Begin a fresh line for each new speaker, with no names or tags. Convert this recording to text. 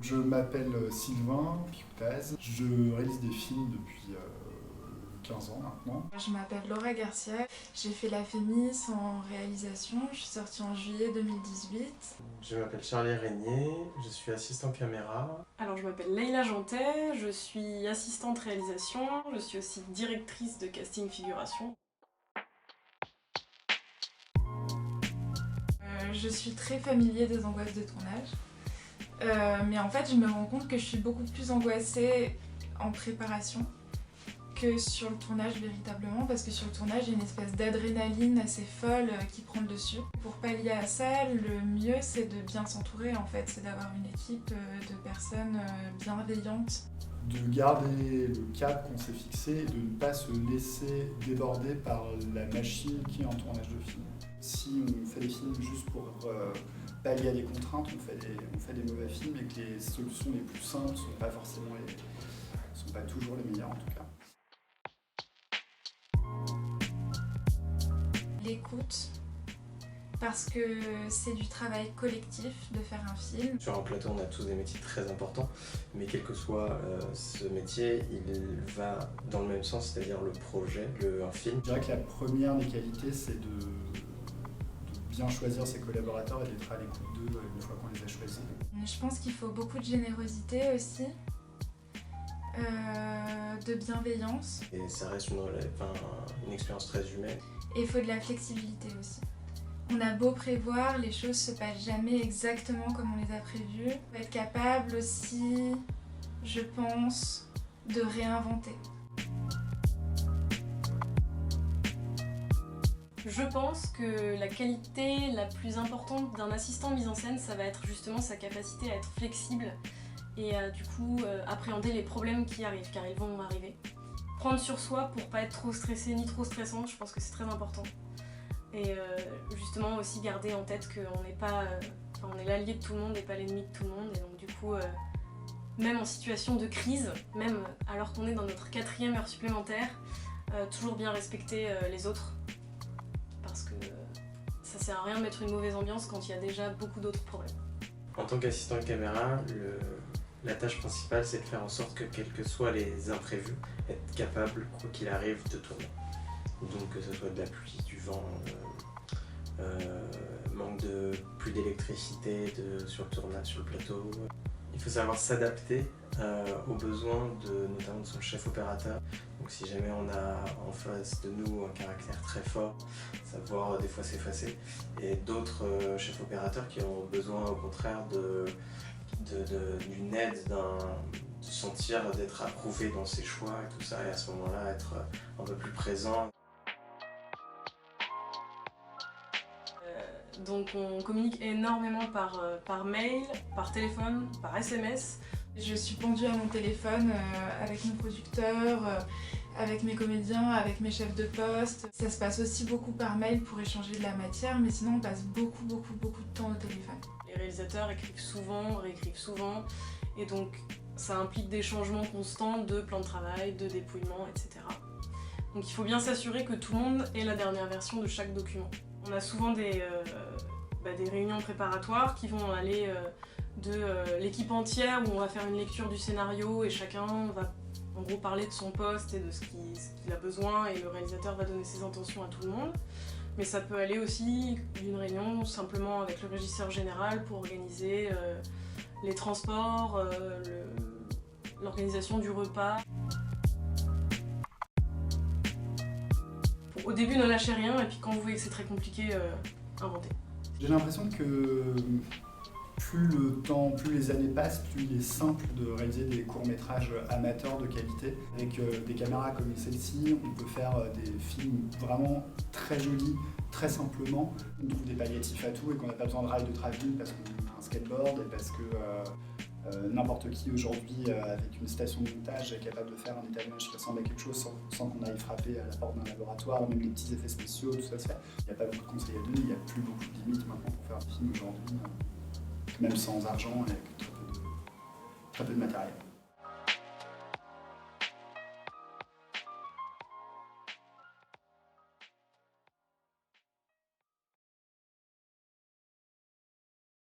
Je m'appelle Sylvain Picoutaz, je réalise des films depuis 15 ans maintenant.
Je m'appelle Laura Garcia, j'ai fait la FEMIS en réalisation, je suis sortie en juillet 2018.
Je m'appelle Charlie Régnier, je suis assistant caméra.
Alors je m'appelle Leïla Jantet, je suis assistante réalisation, je suis aussi directrice de casting figuration.
Je suis très familier des angoisses de tournage, mais en fait je me rends compte que je suis beaucoup plus angoissée en préparation que sur le tournage véritablement, parce que sur le tournage il y a une espèce d'adrénaline assez folle qui prend le dessus. Pour pallier à ça, le mieux c'est de bien s'entourer en fait, c'est d'avoir une équipe de personnes bienveillantes.
De garder le cap qu'on s'est fixé et de ne pas se laisser déborder par la machine qui est en tournage de film. Si on fait des films juste pour pallier à des contraintes, on fait des mauvais films et que les solutions les plus simples ne sont pas forcément sont pas toujours les meilleures en tout cas.
L'écoute, parce que c'est du travail collectif de faire un film.
Sur un plateau, on a tous des métiers très importants, mais quel que soit ce métier, il va dans le même sens, c'est-à-dire le projet, un film.
Je dirais que la première des qualités, c'est de bien choisir ses collaborateurs et d'être à l'écoute d'eux une fois qu'on les a choisis.
Je pense qu'il faut beaucoup de générosité aussi, de bienveillance.
Et ça reste une expérience très humaine.
Et il faut de la flexibilité aussi. On a beau prévoir, les choses se passent jamais exactement comme on les a prévues. Il faut être capable aussi, je pense, de réinventer.
Je pense que la qualité la plus importante d'un assistant mise en scène, ça va être justement sa capacité à être flexible et du coup appréhender les problèmes qui arrivent, car ils vont arriver. Prendre sur soi pour pas être trop stressé ni trop stressant, je pense que c'est très important. Et justement aussi garder en tête qu'on n'est pas, on est l'allié de tout le monde et pas l'ennemi de tout le monde. Et donc du coup, même en situation de crise, même alors qu'on est dans notre 4e heure supplémentaire, toujours bien respecter les autres. Parce que ça sert à rien de mettre une mauvaise ambiance quand il y a déjà beaucoup d'autres problèmes.
En tant qu'assistant caméra, la tâche principale, c'est de faire en sorte que, quels que soient les imprévus, être capable, quoi qu'il arrive, de tourner. Donc que ce soit de la pluie, du vent, manque de plus d'électricité sur le tournage, sur le plateau. Il faut savoir s'adapter aux besoins notamment de son chef opérateur. Donc si jamais on a en face de nous un caractère très fort, savoir des fois s'effacer. Et d'autres chefs opérateurs qui ont besoin au contraire d'une aide, de sentir d'être approuvé dans ses choix et tout ça, et à ce moment-là être un peu plus présent.
Donc on communique énormément par mail, par téléphone, par SMS.
Je suis pendue à mon téléphone avec mon producteur, avec mes comédiens, avec mes chefs de poste. Ça se passe aussi beaucoup par mail pour échanger de la matière, mais sinon on passe beaucoup de temps au téléphone.
Les réalisateurs écrivent souvent, réécrivent souvent, et donc ça implique des changements constants de plan de travail, de dépouillement, etc. Donc il faut bien s'assurer que tout le monde ait la dernière version de chaque document. On a souvent des réunions préparatoires qui vont aller de l'équipe entière où on va faire une lecture du scénario et chacun va en gros parler de son poste et de ce qu'il a besoin et le réalisateur va donner ses intentions à tout le monde. Mais ça peut aller aussi d'une réunion simplement avec le régisseur général pour organiser les transports, l'organisation du repas. Au début, ne lâchez rien, et puis quand vous voyez que c'est très compliqué, inventez.
J'ai l'impression que plus le temps, plus les années passent, plus il est simple de réaliser des courts-métrages amateurs de qualité. Avec des caméras comme celle-ci, on peut faire des films vraiment très jolis, très simplement. On trouve des palliatifs à tout et qu'on n'a pas besoin de rails de travelling parce qu'on a un skateboard et parce que n'importe qui aujourd'hui avec une station de montage est capable de faire un étalonnage qui ressemble à quelque chose sans qu'on aille frapper à la porte d'un laboratoire, même les petits effets spéciaux, tout ça se fait. Il n'y a pas beaucoup de conseils à donner, il n'y a plus beaucoup de limites maintenant pour faire des films aujourd'hui, même sans argent et avec très peu de matériel.